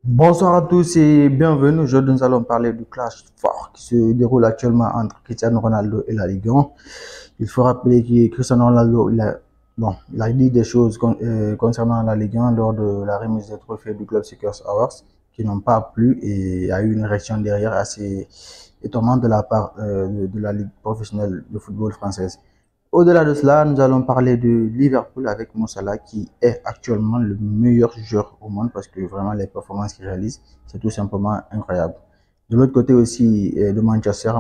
Bonsoir à tous et bienvenue. Aujourd'hui, nous allons parler du clash fort qui se déroule actuellement entre Cristiano Ronaldo et la Ligue 1. Il faut rappeler que Cristiano Ronaldo, il a dit des choses concernant la Ligue 1 lors de la remise des trophées du Club Seekers Awards qui n'ont pas plu et il y a eu une réaction derrière assez étonnante de la part de la Ligue professionnelle de football française. Au-delà de cela, nous allons parler de Liverpool avec Mo Salah qui est actuellement le meilleur joueur au monde parce que vraiment les performances qu'il réalise, c'est tout simplement incroyable. De l'autre côté aussi, de Manchester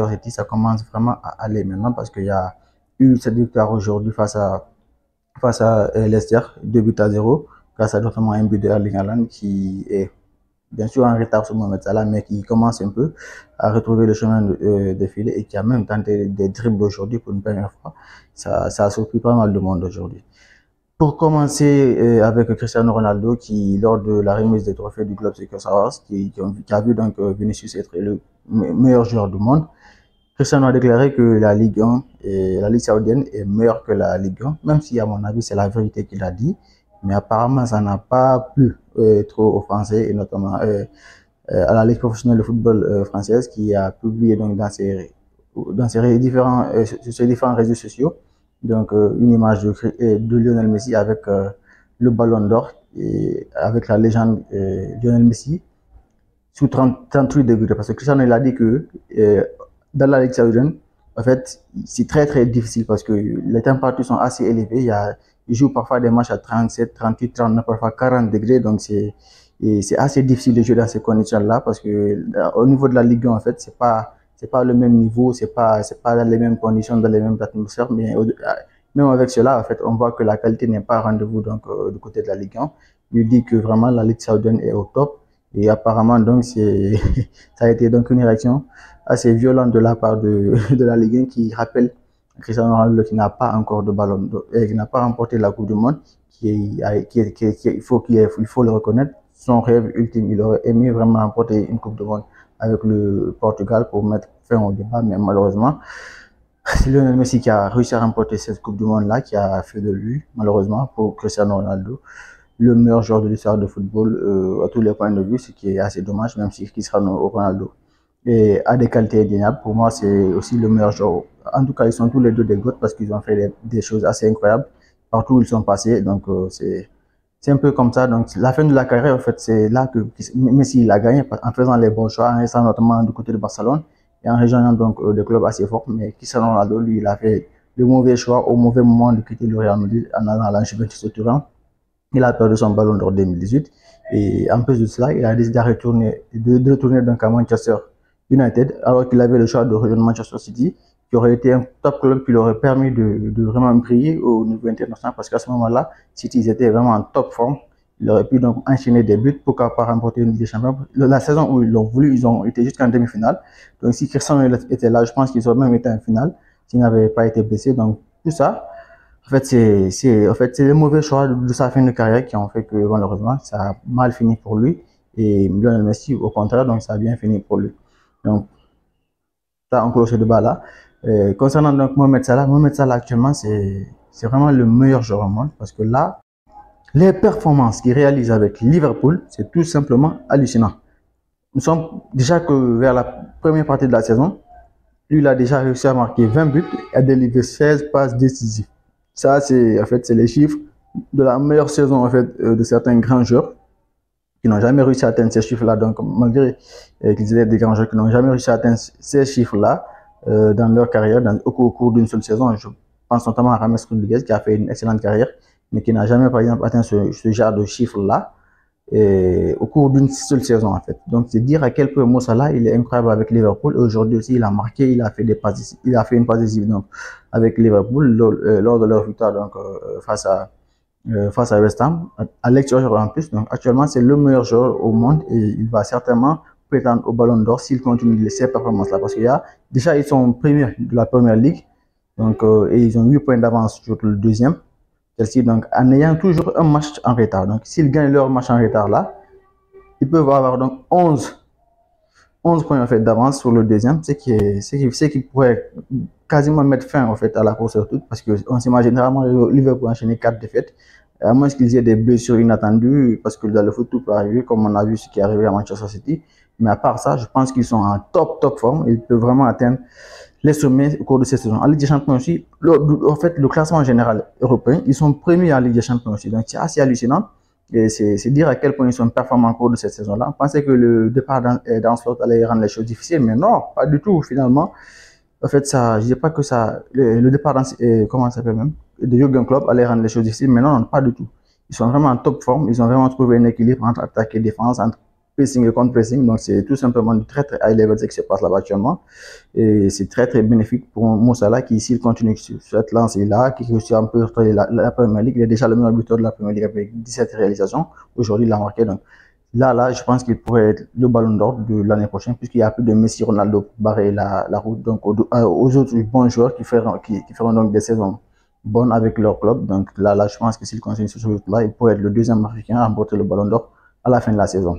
City, ça commence vraiment à aller maintenant parce qu'il y a eu cette victoire aujourd'hui face à Leicester, 2 buts à 0, grâce à notamment un but de Erling Haaland qui est bien sûr en retard sur Mohamed Salah, mais qui commence un peu à retrouver le chemin de filet et qui a même tenté des dribbles aujourd'hui pour une première fois. Ça a surpris pas mal de monde aujourd'hui. Pour commencer avec Cristiano Ronaldo qui, lors de la remise des trophées du Club Seekers Awards, qui a vu donc Vinicius être le meilleur joueur du monde, Cristiano a déclaré que la Ligue 1 et la Ligue saoudienne est meilleure que la Ligue 1, même si à mon avis c'est la vérité qu'il a dit, mais apparemment ça n'a pas plu trop aux Français et notamment à la Ligue professionnelle de football française qui a publié donc sur ses différents réseaux sociaux donc une image de Lionel Messi avec le Ballon d'Or et avec la légende Lionel Messi sous 38 degrés parce que Cristiano il a dit que dans la Ligue saoudienne, en fait, c'est très très difficile parce que les températures sont assez élevées. Ils jouent parfois des matchs à 37, 38, 39, parfois 40 degrés. Donc c'est assez difficile de jouer dans ces conditions-là parce que au niveau de la Ligue 1, en fait, c'est pas le même niveau, c'est pas dans les mêmes conditions, dans les mêmes atmosphères. Mais même avec cela, en fait, on voit que la qualité n'est pas au rendez-vous donc du côté de la Ligue 1. Il dit que vraiment la Ligue saoudienne est au top. Et apparemment, donc, ça a été donc une réaction assez violente de la part de la Ligue 1 qui rappelle Cristiano Ronaldo qui n'a pas encore de ballon d'or et qui n'a pas remporté la Coupe du Monde, il faut le reconnaître, son rêve ultime. Il aurait aimé vraiment remporter une Coupe du Monde avec le Portugal pour mettre fin au débat, mais malheureusement, c'est Lionel Messi qui a réussi à remporter cette Coupe du Monde-là, qui a fait de lui, malheureusement, pour Cristiano Ronaldo, le meilleur joueur de l'histoire de football à tous les points de vue, ce qui est assez dommage, même si Cristiano Ronaldo a des qualités indéniables. Pour moi, c'est aussi le meilleur joueur. En tout cas, ils sont tous les deux des GOAT parce qu'ils ont fait des choses assez incroyables partout où ils sont passés. Donc, c'est un peu comme ça. Donc, la fin de la carrière, en fait, c'est là que Messi a gagné en faisant les bons choix, en restant notamment du côté de Barcelone et en rejoignant donc des clubs assez forts. Mais Cristiano Ronaldo, lui, il a fait le mauvais choix au mauvais moment de quitter le Real Madrid en allant à la Juventus de Turin. Il a perdu son ballon d'or 2018 et en plus de cela, il a décidé de retourner donc à Manchester United alors qu'il avait le choix de rejoindre Manchester City qui aurait été un top club qui lui aurait permis de vraiment briller au niveau international parce qu'à ce moment-là, City ils étaient vraiment en top forme. Il aurait pu donc enchaîner des buts, pourquoi pas remporter une Ligue des Champions. La saison où ils l'ont voulu, ils ont été jusqu'en demi-finale. Donc si Cristiano était là, je pense qu'ils auraient même été en finale s'il n'avait pas été blessé. Donc tout ça, en fait, c'est les mauvais choix de sa fin de carrière qui ont fait que malheureusement ça a mal fini pour lui et Lionel Messi au contraire donc ça a bien fini pour lui. Donc ça on clôt ce débat là. Concernant donc Mohamed Salah actuellement c'est vraiment le meilleur joueur au monde parce que là les performances qu'il réalise avec Liverpool c'est tout simplement hallucinant. Nous sommes déjà que vers la première partie de la saison, lui il a déjà réussi à marquer 20 buts et à délivrer 16 passes décisives. Ça, c'est les chiffres de la meilleure saison en fait de certains grands joueurs qui n'ont jamais réussi à atteindre ces chiffres-là. Donc, malgré qu'ils étaient des grands joueurs qui n'ont jamais réussi à atteindre ces chiffres-là dans leur carrière, au cours d'une seule saison, je pense notamment à James Rodriguez qui a fait une excellente carrière, mais qui n'a jamais, par exemple, atteint ce genre de chiffres-là au cours d'une seule saison en fait. Donc c'est dire à quel point Mo Salah il est incroyable avec Liverpool. Aujourd'hui aussi il a marqué, il a fait des passes, il a fait une passe décisive donc avec Liverpool lors de leur victoire donc face à West Ham à l'extérieur en plus. Donc actuellement c'est le meilleur joueur au monde et il va certainement prétendre au Ballon d'Or s'il continue ces performances là parce qu'il y a déjà ils sont premiers de la Première Ligue donc et ils ont 8 points d'avance sur le deuxième. Chelsea, donc, en ayant toujours un match en retard. Donc, s'ils gagnent leur match en retard là, ils peuvent avoir donc 11 points en fait, d'avance sur le deuxième, ce qui pourrait quasiment mettre fin en fait, à la course de tout, parce qu'on s'imagine vraiment Liverpool enchaîner 4 défaites à moins qu'ils aient des blessures inattendues, parce que dans le foot, tout peut arriver, comme on a vu ce qui est arrivé à Manchester City. Mais à part ça, je pense qu'ils sont en top forme. Ils peuvent vraiment atteindre les sommets au cours de cette saison. En Ligue des Champions aussi, en fait, le classement général européen, ils sont premiers en Ligue des Champions aussi. Donc, c'est assez hallucinant. Et c'est dire à quel point ils sont performants au cours de cette saison-là. On pensait que le départ d'Ancelotti allait rendre les choses difficiles, mais non, pas du tout, finalement. En fait, ça, je dis pas que ça, le départ, comment ça s'appelle même, de Jürgen Klopp allait rendre les choses difficiles, mais non, pas du tout. Ils sont vraiment en top forme, ils ont vraiment trouvé un équilibre entre attaque et défense, entre pressing et contre-pressing, donc c'est tout simplement du très high level ce qui se passe là-bas actuellement, et c'est très bénéfique pour Moussa qui, s'il continue sur cette lancée-là, qui réussit un peu la Premier League, il est déjà le meilleur buteur de la Premier League avec 17 réalisations, aujourd'hui il a marqué, donc là, je pense qu'il pourrait être le ballon d'or de l'année prochaine, puisqu'il n'y a plus de Messi, Ronaldo pour barrer la route donc aux autres bons joueurs qui feront donc des saisons bonnes avec leur club. Donc là, je pense que s'il continue sur ce route-là, il pourrait être le deuxième Africain à remporter le ballon d'or à la fin de la saison.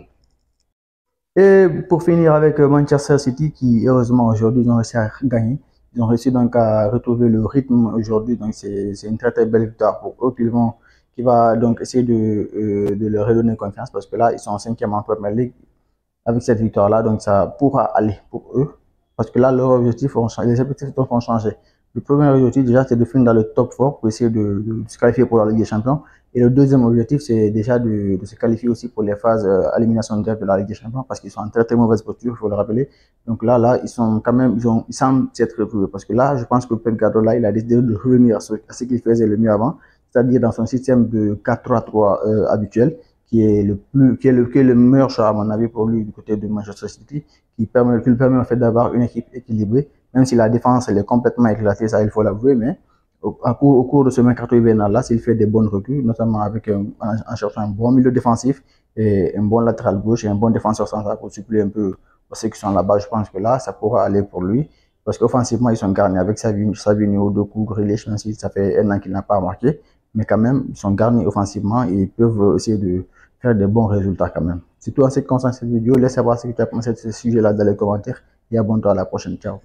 Et pour finir avec Manchester City, qui heureusement aujourd'hui ils ont réussi à gagner. Ils ont réussi donc à retrouver le rythme aujourd'hui, donc c'est une très belle victoire pour eux qui va donc essayer de leur redonner confiance parce que là ils sont en 5e en Premier League avec cette victoire-là, donc ça pourra aller pour eux parce que là leurs objectifs les objectifs vont changer. Le premier objectif déjà c'est de finir dans le top 4 pour essayer de se qualifier pour la Ligue des Champions. Et le deuxième objectif, c'est déjà de se qualifier aussi pour les phases à élimination directe de la Ligue des Champions parce qu'ils sont en très mauvaise posture, il faut le rappeler. Donc là, ils sont quand même, ils semblent s'être retrouvés parce que là, je pense que Pep Guardiola, il a décidé de revenir à ce qu'il faisait le mieux avant, c'est-à-dire dans son système de 4-3-3 habituel, qui est le meilleur choix à mon avis pour lui du côté de Manchester City, qui lui permet en fait d'avoir une équipe équilibrée, même si la défense elle est complètement éclatée, ça il faut l'avouer, mais au cours de ce mercato hivernal-là, s'il fait des bonnes recrues, notamment en cherchant un bon milieu défensif et un bon latéral gauche et un bon défenseur central pour suppléer un peu ceux qui sont là-bas, je pense que là, ça pourra aller pour lui. Parce qu'offensivement, ils sont garnis avec Savigno, Doku, Grealish, même si ça fait un an qu'il n'a pas marqué. Mais quand même, ils sont garnis offensivement et ils peuvent essayer de faire des bons résultats quand même. C'est tout en ce qui concerne cette vidéo. Laisse savoir ce que tu as pensé de ce sujet-là dans les commentaires et abonne-toi à la prochaine. Ciao.